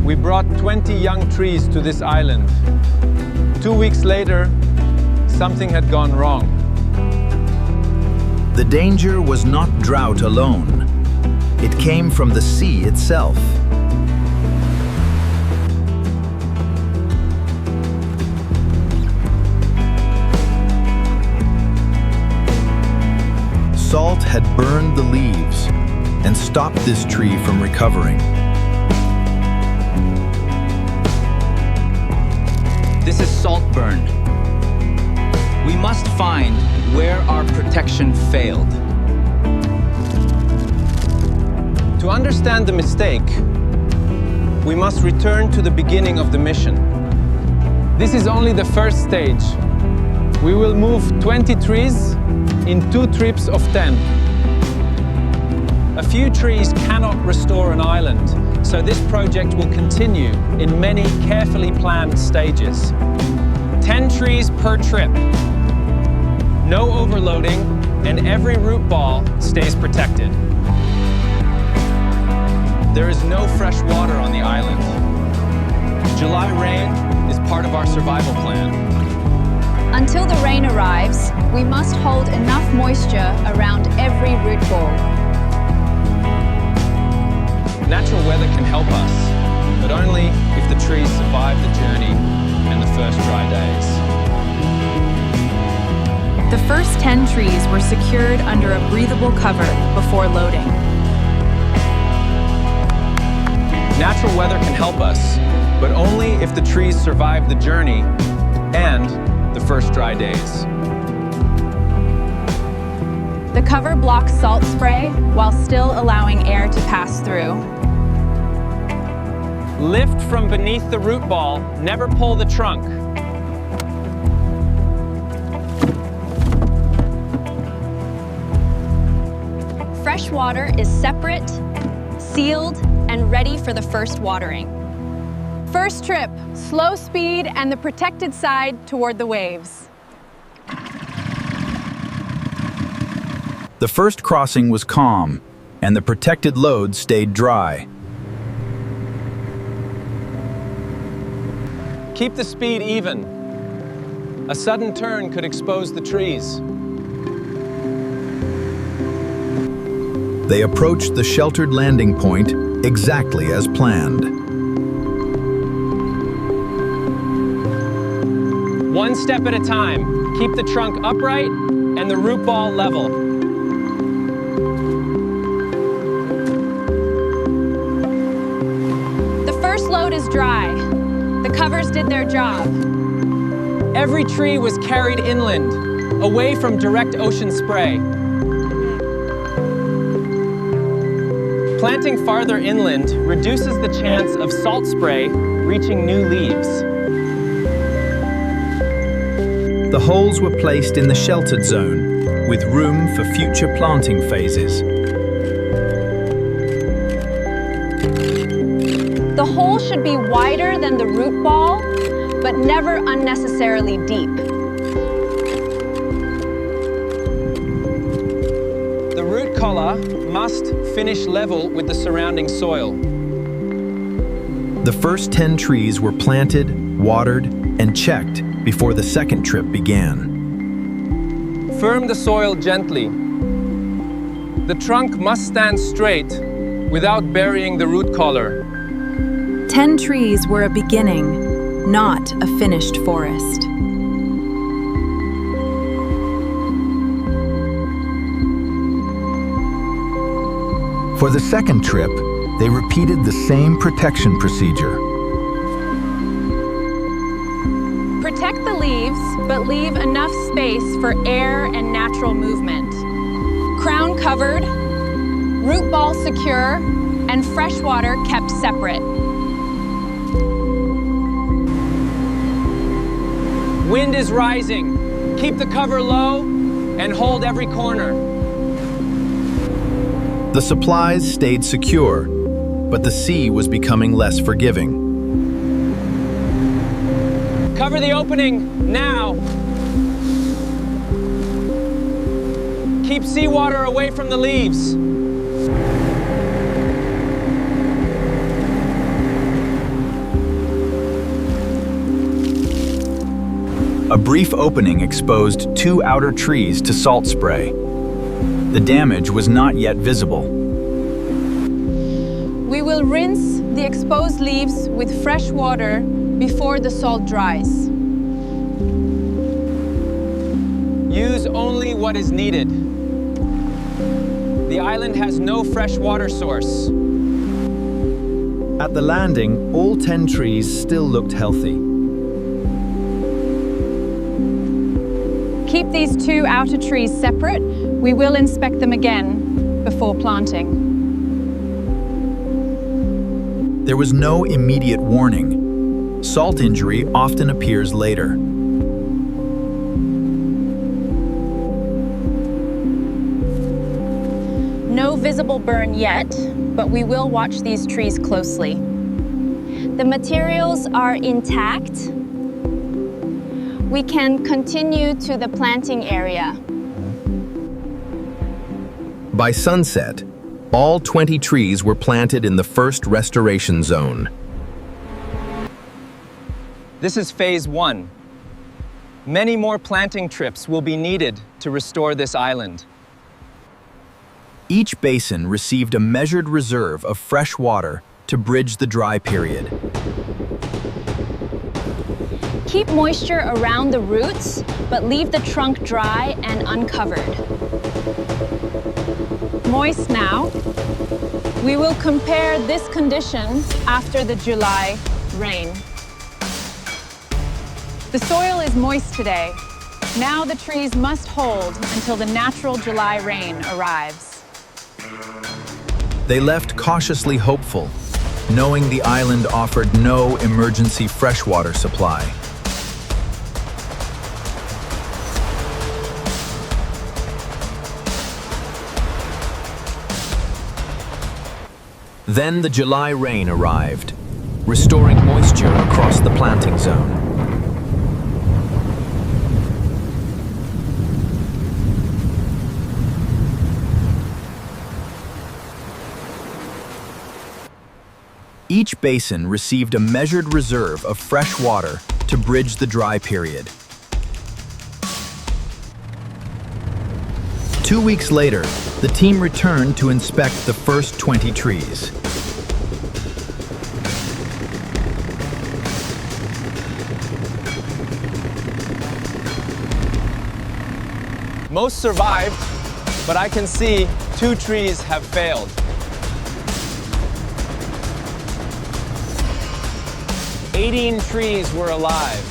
We brought 20 young trees to this island. 2 weeks later, something had gone wrong. The danger was not drought alone. It came from the sea itself. Salt had burned the leaves and stopped this tree from recovering. This is salt burn. We must find where our protection failed. To understand the mistake, we must return to the beginning of the mission. This is only the first stage. We will move 20 trees in 2 trips of 10. A few trees cannot restore an island, so this project will continue in many carefully planned stages. 10 trees per trip. No overloading, and every root ball stays protected. There is no fresh water on the island. July rain is part of our survival plan. Until the rain arrives, we must hold enough moisture around every root ball. Natural weather can help us, but only if the trees survive the journey and the first dry days. The first 10 trees were secured under a breathable cover before loading. Natural weather can help us, but only if the trees survive the journey and the first dry days. The cover blocks salt spray while still allowing air to pass through. Lift from beneath the root ball, never pull the trunk. Fresh water is separate, sealed, and ready for the first watering. First trip, slow speed and the protected side toward the waves. The first crossing was calm, and the protected load stayed dry. Keep the speed even. A sudden turn could expose the trees. They approached the sheltered landing point exactly as planned. One step at a time. Keep the trunk upright and the root ball level. The first load is dry. The covers did their job. Every tree was carried inland, away from direct ocean spray. Planting farther inland reduces the chance of salt spray reaching new leaves. The holes were placed in the sheltered zone, with room for future planting phases. The hole should be wider than the root ball, but never unnecessarily deep. The root collar must finish level with the surrounding soil. The first 10 trees were planted, watered, and checked before the second trip began. Firm the soil gently. The trunk must stand straight without burying the root collar. 10 trees were a beginning, not a finished forest. For the second trip, they repeated the same protection procedure. Protect the leaves, but leave enough space for air and natural movement. Crown covered, root ball secure, and fresh water kept separate. Wind is rising. Keep the cover low and hold every corner. The supplies stayed secure, but the sea was becoming less forgiving. Cover the opening now. Keep seawater away from the leaves. A brief opening exposed 2 outer trees to salt spray. The damage was not yet visible. We will rinse the exposed leaves with fresh water before the salt dries. Use only what is needed. The island has no fresh water source. At the landing, all 10 trees still looked healthy. Keep these 2 outer trees separate. We will inspect them again before planting. There was no immediate warning. Salt injury often appears later. No visible burn yet, but we will watch these trees closely. The materials are intact. We can continue to the planting area. By sunset, all 20 trees were planted in the first restoration zone. This is phase 1. Many more planting trips will be needed to restore this island. Each basin received a measured reserve of fresh water to bridge the dry period. Keep moisture around the roots, but leave the trunk dry and uncovered. Moist now. We will compare this condition after the July rain. The soil is moist today. Now the trees must hold until the natural July rain arrives. They left cautiously hopeful, knowing the island offered no emergency freshwater supply. Then the July rain arrived, restoring moisture across the planting zone. Each basin received a measured reserve of fresh water to bridge the dry period. 2 weeks later, the team returned to inspect the first 20 trees. Most survived, but I can see 2 trees have failed. 18 trees were alive.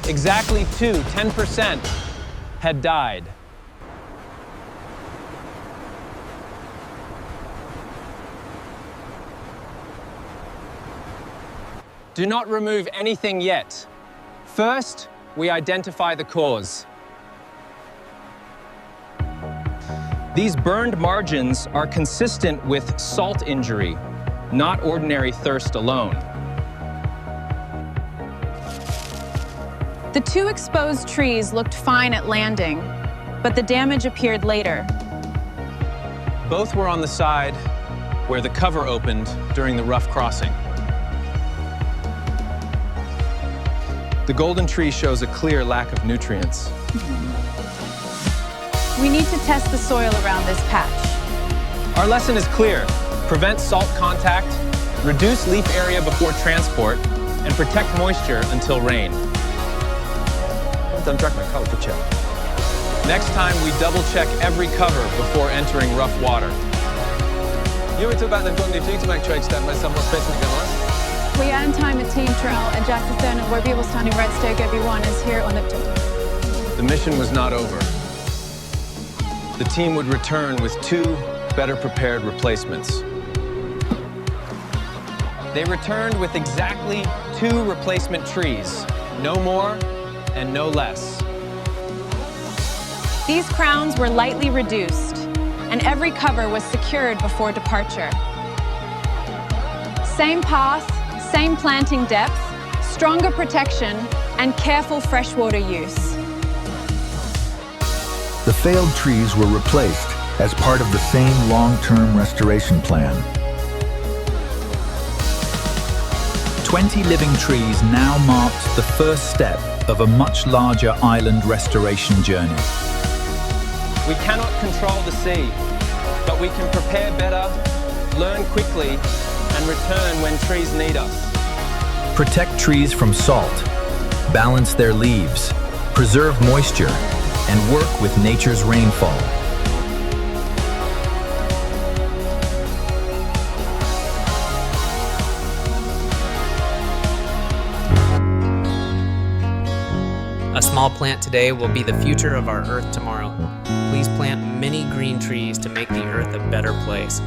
Exactly 2, 10%, had died. Do not remove anything yet. First, we identify the cause. These burned margins are consistent with salt injury, not ordinary thirst alone. The 2 exposed trees looked fine at landing, but the damage appeared later. Both were on the side where the cover opened during the rough crossing. The golden tree shows a clear lack of nutrients. We need to test the soil around this patch. Our lesson is clear. Prevent salt contact, reduce leaf area before transport, and protect moisture until rain. Next time, we double-check every cover before entering rough water. You were talking about they've got new fleet to make trade step by some more space in the gun. We are time a team trial and Jackson and where people standing red stake everyone is here on the top. The mission was not over. The team would return with 2 better prepared replacements. They returned with exactly 2 replacement trees, no more and no less. These crowns were lightly reduced, and every cover was secured before departure. Same path, same planting depth, stronger protection, and careful freshwater use. The failed trees were replaced as part of the same long-term restoration plan. 20 living trees now marked the first step of a much larger island restoration journey. We cannot control the sea, but we can prepare better, learn quickly, and return when trees need us. Protect trees from salt, balance their leaves, preserve moisture, and work with nature's rainfall. A small plant today will be the future of our Earth tomorrow. Please plant many green trees to make the Earth a better place.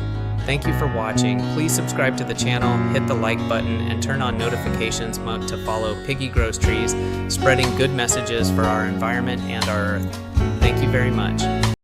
Thank you for watching. Please subscribe to the channel, hit the like button, and turn on notifications to follow Piggy Grows Trees, spreading good messages for our environment and our Earth. Thank you very much.